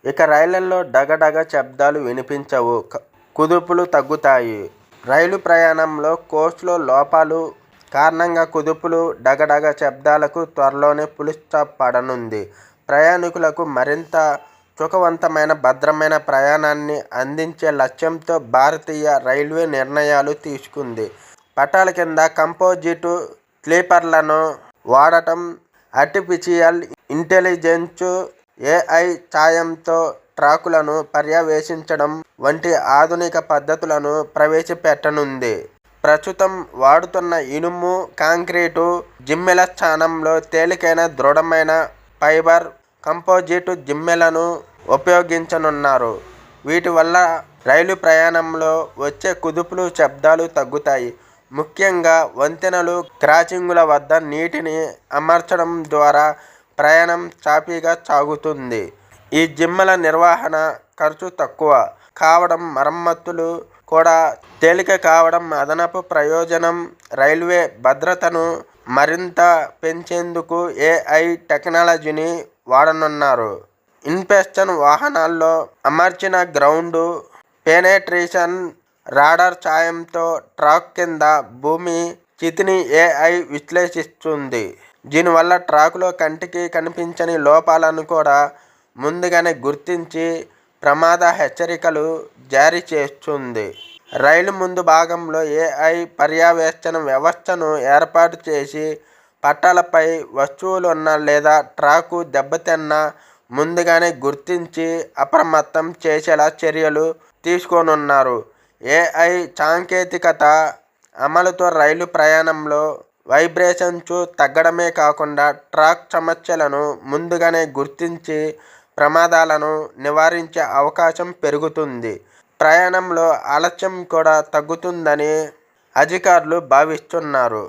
ఇక రైళ్లలో డగడగ శబ్దాలు వినిపించవు, కుదుపులు తగ్గుతాయి. రైలు ప్రయాణంలో కోచ్లో లోపాలు కారణంగా కుదుపులు, డగడగ శబ్దాలకు త్వరలోనే ఫుల్స్టాప్ పడనుంది. ప్రయాణికులకు మరింత సుఖవంతమైన, భద్రమైన ప్రయాణాన్ని అందించే లక్ష్యంతో భారతీయ రైల్వే నిర్ణయాలు తీసుకుంది. పట్టాల కింద కంపోజిట్ స్లీపర్లను వాడటం, ఆర్టిఫిషియల్ ఇంటెలిజెన్స్, ఏఐ సాయంతో ట్రాకులను పర్యవేక్షించడం వంటి ఆధునిక పద్ధతులను ప్రవేశపెట్టనుంది. ప్రస్తుతం వాడుతున్న ఇనుము, కాంక్రీటు జిమ్మెల స్థానంలో తేలికైన, దృఢమైన ఫైబర్ కంపోజిట్ జిమ్మెలను ఉపయోగించనున్నారు. వీటి వల్ల రైలు ప్రయాణంలో వచ్చే కుదుపులు, శబ్దాలు తగ్గుతాయి. ముఖ్యంగా వంతెనలు, క్రాసింగుల వద్ద నీటిని అమర్చడం ద్వారా ప్రయాణం సాఫీగా సాగుతుంది. ఈ జిమ్మెల నిర్వహణ ఖర్చు తక్కువ కావడం, మరమ్మతులు కూడా తేలిక కావడం అదనపు ప్రయోజనం. రైల్వే భద్రతను మరింత పెంచేందుకు ఏఐ టెక్నాలజీని వాడనున్నారు. ఇన్స్పెక్షన్ వాహనాల్లో అమర్చిన గ్రౌండ్ పెనెట్రేషన్ రాడార్ సాయంతో ట్రాక్ కింద భూమి స్థితిని ఏఐ విశ్లేషిస్తుంది. దీనివల్ల ట్రాకులో కంటికి కనిపించని లోపాలను కూడా ముందుగానే గుర్తించి ప్రమాద హెచ్చరికలు జారీ చేస్తుంది. రైలు ముందు భాగంలో ఏఐ పర్యవేక్షణ వ్యవస్థను ఏర్పాటు చేసి పట్టాలపై వస్తువులున్నా లేదా ట్రాకు దెబ్బతిన్నా ముందుగానే గుర్తించి అప్రమత్తం చేసేలా చర్యలు తీసుకోనున్నారు. ఏఐ సాంకేతికత అమలుతో రైలు ప్రయాణంలో వైబ్రేషన్స్ తగ్గడమే కాకుండా ట్రాక్ సమస్యలను ముందుగానే గుర్తించి ప్రమాదాలను నివారించే అవకాశం పెరుగుతుంది. ప్రయాణంలో ఆలస్యం కూడా తగ్గుతుందని అధికారులు భావిస్తున్నారు.